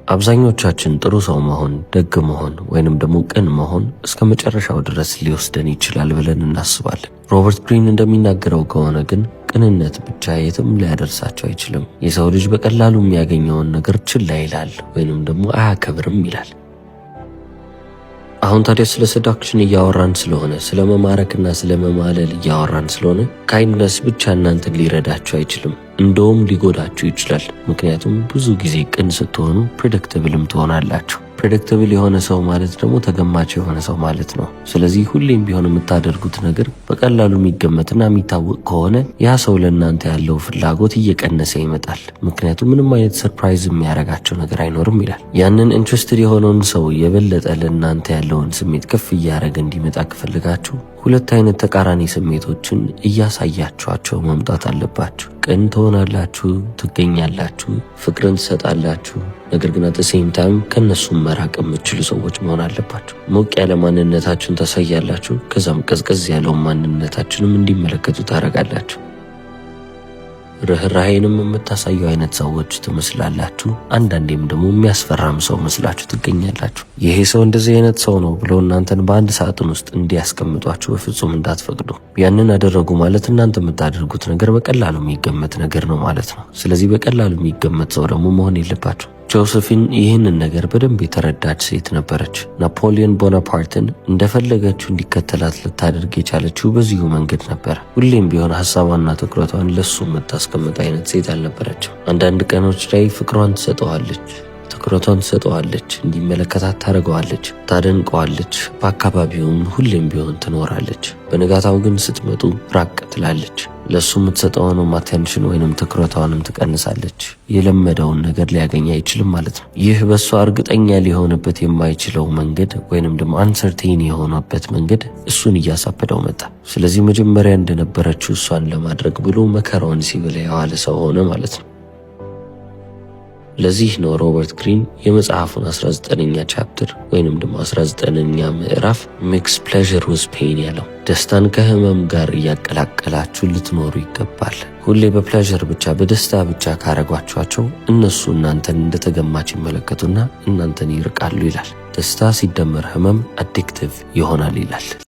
አብዛኞቻችን ጥሩ ሰው መሆን፣ ደግ መሆን ወይንም ደግሞ ቅን መሆን እስከ መጨረሻው ድረስ ሊወስደን ይችላል ብለን እናስባለን። ሮበርት ግሪን እንደሚናገረው ከሆነ ግን ቅንነት ብቻ የትም ሊያደርሳቸው አይችልም። የሰው ልጅ በቀላሉ የሚያገኘውን ነገር ችላ ይላል ወይንም ደግሞ አያከብርም ይላል። አሁን ታዲያ ስለ ሰዳክሽን እያወራን ስለሆነ ስለ መማረክና ስለ መማለል እያወራን ስለሆነ ካይንድነስ ብቻ እናንተን ሊረዳችሁ አይችልም፣ እንደውም ሊጎዳችሁ ይችላል። ምክንያቱም ብዙ ጊዜ ቅን ስትሆኑ ፕሬዲክተብልም ትሆናላችሁ። ፕሬዲክተብል የሆነ ሰው ማለት ደግሞ ተገማች የሆነ ሰው ማለት ነው። ስለዚህ ሁሌም ቢሆን የምታደርጉት ነገር በቀላሉ የሚገመትና የሚታወቅ ከሆነ ያ ሰው ለእናንተ ያለው ፍላጎት እየቀነሰ ይመጣል። ምክንያቱም ምንም አይነት ሰርፕራይዝ የሚያደርጋቸው ነገር አይኖርም ይላል። ያንን ኢንትረስትድ የሆነውን ሰው የበለጠ ለእናንተ ያለውን ስሜት ከፍ እያደረገ እንዲመጣ ከፈለጋችሁ ሁለት አይነት ተቃራኒ ስሜቶችን እያሳያችኋቸው መምጣት አለባችሁ። ቅን ትሆናላችሁ፣ ትገኛላችሁ፣ ፍቅርን ትሰጣላችሁ። ነገር ግን አት ሴም ታይም ከነሱም መራቅ የምትችሉ ሰዎች መሆን አለባችሁ። ሞቅ ያለ ማንነታችሁን ታሳያላችሁ፣ ከዛም ቀዝቀዝ ያለውን ማንነታችሁንም እንዲመለከቱ ታደርጋላችሁ። ርህራሄንም የምታሳዩ አይነት ሰዎች ትመስላላችሁ። አንዳንዴም ደግሞ የሚያስፈራም ሰው መስላችሁ ትገኛላችሁ። ይሄ ሰው እንደዚህ አይነት ሰው ነው ብለው እናንተን በአንድ ሳጥን ውስጥ እንዲያስቀምጧችሁ በፍጹም እንዳትፈቅዱ። ያንን አደረጉ ማለት እናንተ የምታደርጉት ነገር በቀላሉ የሚገመት ነገር ነው ማለት ነው። ስለዚህ በቀላሉ የሚገመት ሰው ደግሞ መሆን የለባችሁ። ጆሴፊን ይህንን ነገር በደንብ የተረዳች ሴት ነበረች። ናፖሊዮን ቦናፓርትን እንደፈለገችው እንዲከተላት ልታደርግ የቻለችው በዚሁ መንገድ ነበር። ሁሌም ቢሆን ሀሳቧና ትኩረቷን ለሱ የምታስቀምጥ አይነት ሴት አልነበረችም። አንዳንድ ቀኖች ላይ ፍቅሯን ትሰጠዋለች፣ ትኩረቷን ትሰጠዋለች፣ እንዲመለከታት ታደርገዋለች፣ ታደንቀዋለች፣ በአካባቢውም ሁሌም ቢሆን ትኖራለች። በንጋታው ግን ስትመጡ ራቅ ትላለች። ለሱ የምትሰጠውን አቴንሽን ወይንም ትኩረቷንም ትቀንሳለች። የለመደውን ነገር ሊያገኝ አይችልም ማለት ነው። ይህ በሷ እርግጠኛ ሊሆንበት የማይችለው መንገድ ወይንም ደግሞ አንሰርቴን የሆነበት መንገድ እሱን እያሳበደው መጣ። ስለዚህ መጀመሪያ እንደነበረችው እሷን ለማድረግ ብሎ መከራውን ሲበላ የዋለ ሰው ሆነ ማለት ነው። ለዚህ ነው ሮበርት ግሪን የመጽሐፉን 19ኛ ቻፕተር ወይንም ደግሞ 19ኛ ምዕራፍ ሚክስ ፕሌዠር ዊዝ ፔን ያለው። ደስታን ከህመም ጋር እያቀላቀላችሁ ልትኖሩ ይገባል። ሁሌ በፕሌዠር ብቻ በደስታ ብቻ ካረጓችኋቸው እነሱ እናንተን እንደተገማች ይመለከቱና እናንተን ይርቃሉ ይላል። ደስታ ሲደመር ህመም አዲክቲቭ ይሆናል ይላል።